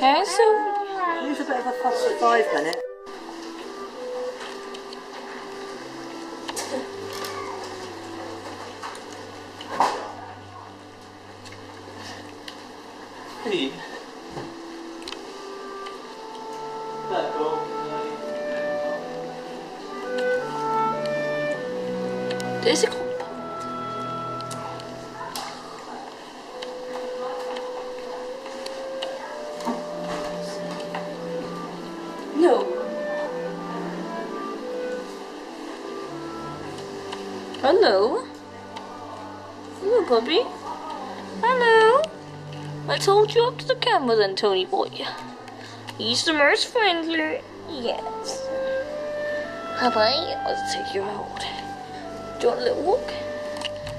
Hey, Sophie. He's a bit of a fuss for 5 minutes. Hey. Let go. There's a cop. No. Hello. Hello, puppy. Hello. Let's hold you up to the camera then, Tony boy. He's the most friendly. Yes. How about you? Let's take you out. Do you want a little walk?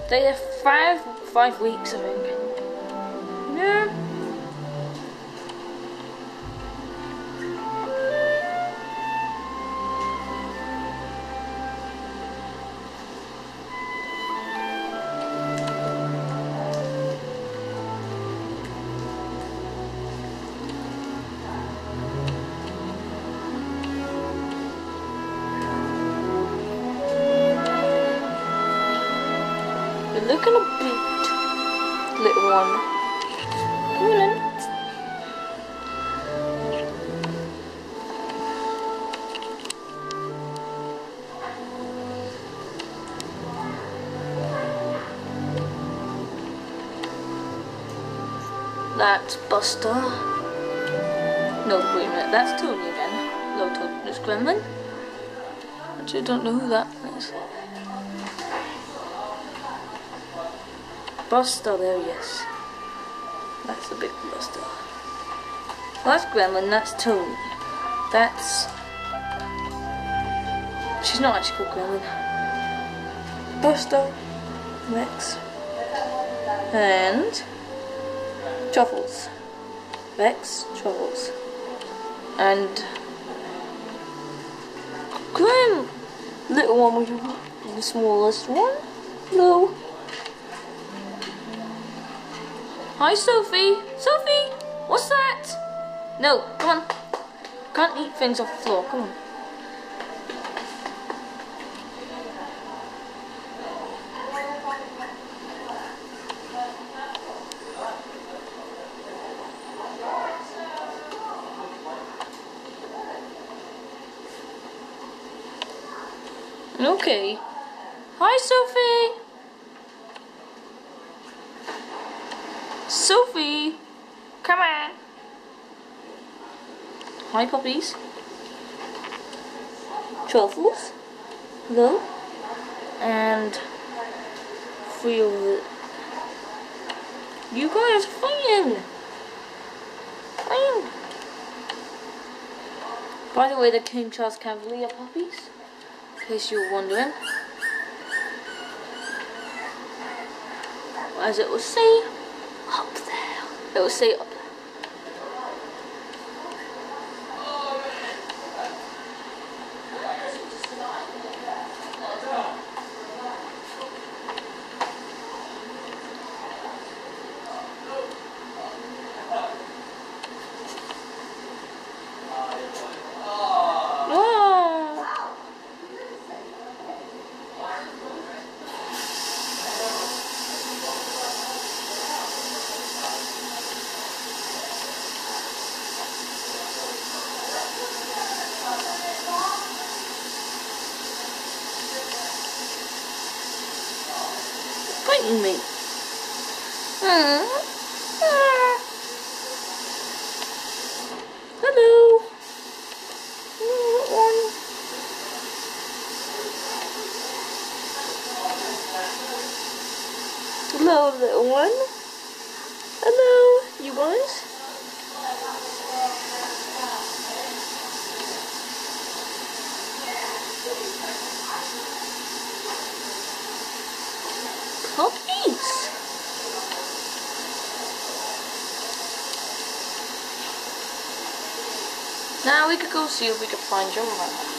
They have five weeks, I think. Yeah. You're looking a bit, little one. Come on in. That's Buster. No, wait a minute, that's Tony again. Hello, Tony. There's Gremlin. Actually, I don't know who that is. Buster, there he is. That's the big Buster. Well, that's Gremlin, that's Tony. That's... She's not actually called Gremlin. Buster, Rex, and Truffles. Rex, Truffles. And Graham, little one with the smallest one. Hello. Hi, Sophie. Sophie, what's that? No, come on. Can't eat things off the floor. Come on. Okay. Hi, Sophie. Sophie, come on. Hi, puppies. Truffles. Hello. And three over. You guys fighting. Fighting. By the way, the King Charles Cavalier puppies. In case you were wondering. As it will say up there. It will say up there. Biting me. Hello. Hello, little one. Hello, you guys. Puppies. Now we could go see if we could find your mother.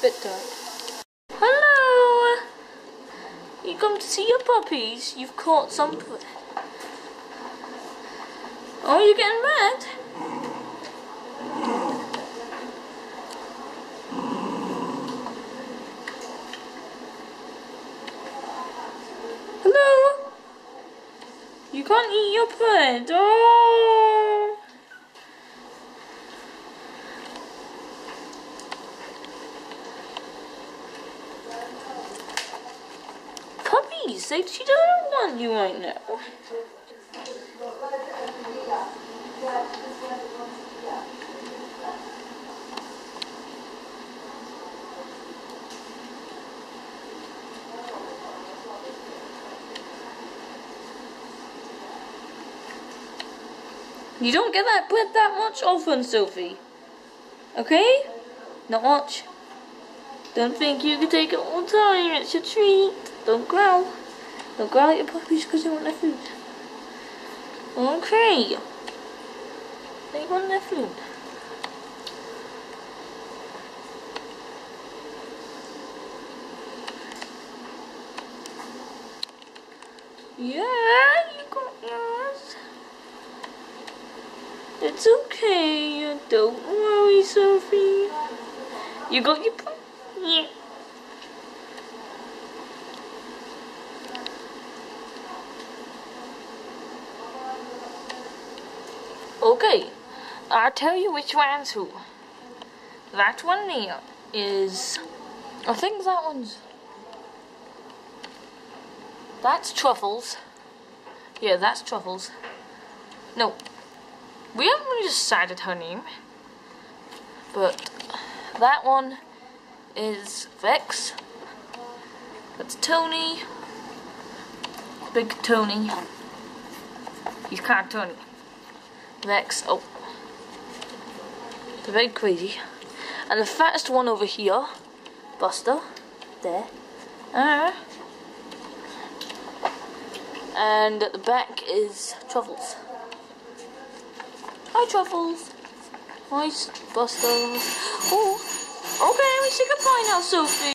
bit time. Hello! You come to see your puppies? You've caught some. Oh, you're getting mad? Hello? You can't eat your bread. Oh! Puppies, she doesn't want you right now. You don't get that bread that much often, Sophie. Okay? Not much. Don't think you can take it all the time. It's your treat. Don't growl. Don't growl at your puppies because they want their food. Okay. They want their food. Yeah, you got yours. It's okay. Don't worry, Sophie. You got your yeah. Okay, I'll tell you which one's who. That one there is, I think that one's, that's Truffles. Yeah, that's Truffles. No, we haven't really decided her name, but that one is Vex. That's Tony. Big Tony. He's kind of Tony. Vex. Oh. They're very crazy. And the fattest one over here, Buster. There. And at the back is Truffles. Hi, Truffles. Hi, Buster. Oh. Okay, we say goodbye now, Sophie.